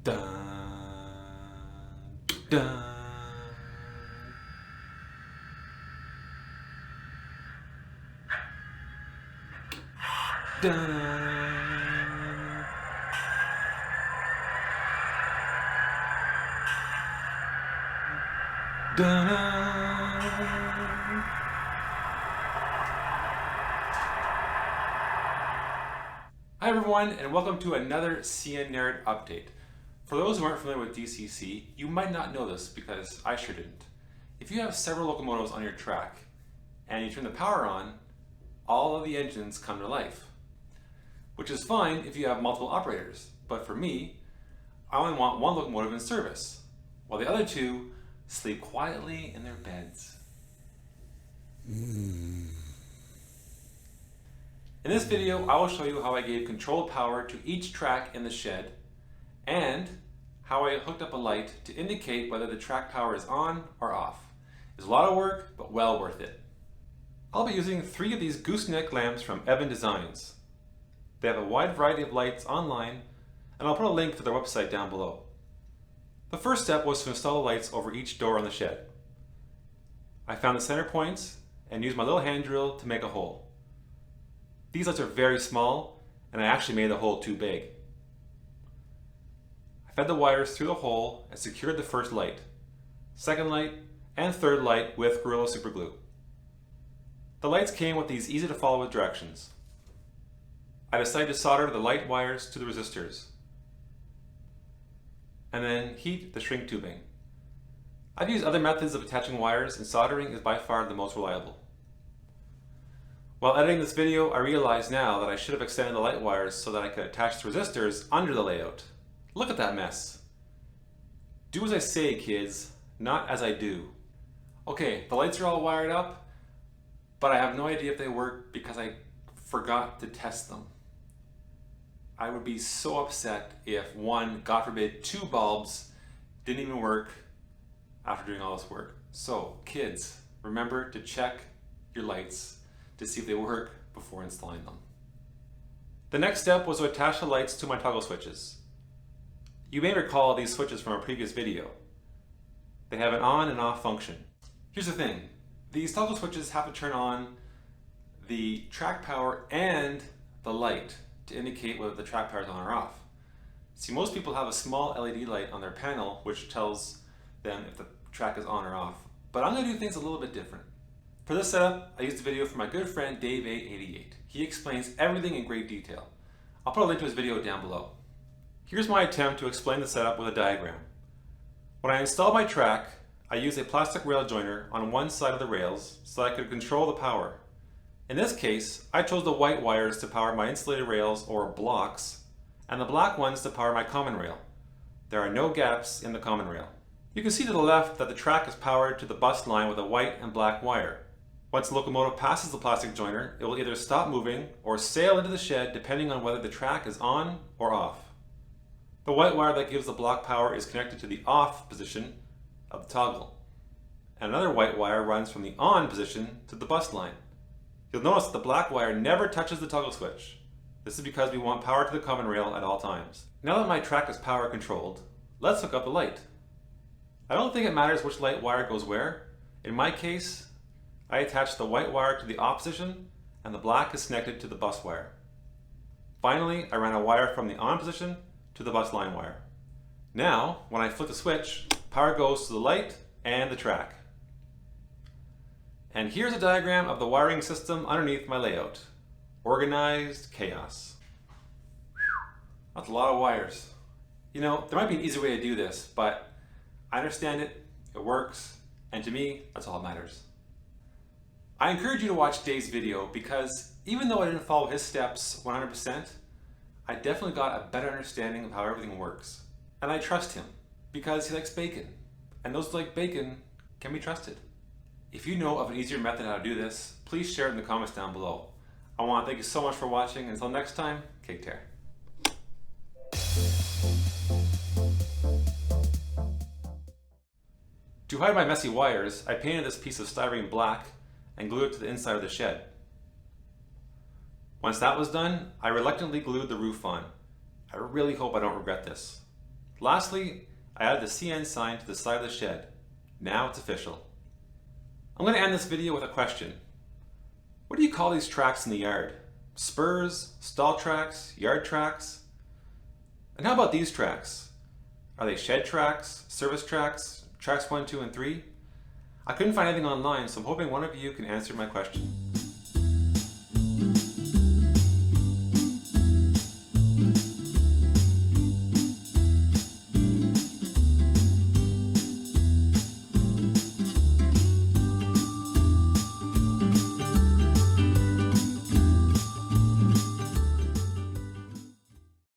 Dun, dun, dun, dun. Hi everyone, and welcome to another CN Nerd update. For those who aren't familiar with DCC, you might not know this because I sure didn't. If you have several locomotives on your track and you turn the power on, all of the engines come to life. Which is fine if you have multiple operators, but for me, I only want one locomotive in service, while the other two sleep quietly in their beds. In this video, I will show you how I gave controlled power to each track in the shed and how I hooked up a light to indicate whether the track power is on or off. It's a lot of work, but well worth it. I'll be using 3 of these gooseneck lamps from Evan Designs. They have a wide variety of lights online, and I'll put a link to their website down below. The first step was to install the lights over each door on the shed. I found the center points and used my little hand drill to make a hole. These lights are very small, and I actually made the hole too big. I fed the wires through the hole and secured the first light, second light, and third light with Gorilla Super Glue. The lights came with these easy to follow directions. I decided to solder the light wires to the resistors, and then heat the shrink tubing. I've used other methods of attaching wires, and soldering is by far the most reliable. While editing this video, I realize now that I should have extended the light wires so that I could attach the resistors under the layout. Look at that mess. Do as I say, kids, not as I do. Okay, the lights are all wired up, but I have no idea if they work because I forgot to test them. I would be so upset if one, God forbid, 2 bulbs didn't even work after doing all this work. So, kids, remember to check your lights to see if they work before installing them. The next step was to attach the lights to my toggle switches. You may recall these switches from a previous video. They have an on and off function. Here's the thing, these toggle switches have to turn on the track power and the light to indicate whether the track power is on or off. See, most people have a small LED light on their panel which tells them if the track is on or off, but I'm going to do things a little bit different. For this setup, I used a video from my good friend Dave888. He explains everything in great detail. I'll put a link to his video down below. Here's my attempt to explain the setup with a diagram. When I installed my track, I used a plastic rail joiner on one side of the rails so that I could control the power. In this case, I chose the white wires to power my insulated rails, or blocks, and the black ones to power my common rail. There are no gaps in the common rail. You can see to the left that the track is powered to the bus line with a white and black wire. Once the locomotive passes the plastic joiner, it will either stop moving or sail into the shed depending on whether the track is on or off. The white wire that gives the block power is connected to the off position of the toggle, and another white wire runs from the on position to the bus line. You'll notice that the black wire never touches the toggle switch. This is because we want power to the common rail at all times. Now that my track is power controlled, let's hook up the light. I don't think it matters which light wire goes where. In my case, I attached the white wire to the off position and the black is connected to the bus wire. Finally, I ran a wire from the on position to the bus line wire. Now, when I flip the switch, power goes to the light and the track. And here's a diagram of the wiring system underneath my layout. Organized chaos. Whew, that's a lot of wires. You know, there might be an easier way to do this, but I understand it, it works, and to me, that's all that matters. I encourage you to watch Dave's video because even though I didn't follow his steps 100%, I definitely got a better understanding of how everything works. And I trust him because he likes bacon, and those who like bacon can be trusted. If you know of an easier method how to do this, please share it in the comments down below. I want to thank you so much for watching. Until next time, cake tear. To hide my messy wires, I painted this piece of styrene black and glued it to the inside of the shed. Once that was done, I reluctantly glued the roof on. I really hope I don't regret this. Lastly, I added the CN sign to the side of the shed. Now it's official. I'm going to end this video with a question. What do you call these tracks in the yard? Spurs, stall tracks, yard tracks? And how about these tracks? Are they shed tracks, service tracks, tracks 1, 2, and 3? I couldn't find anything online, so I'm hoping one of you can answer my question.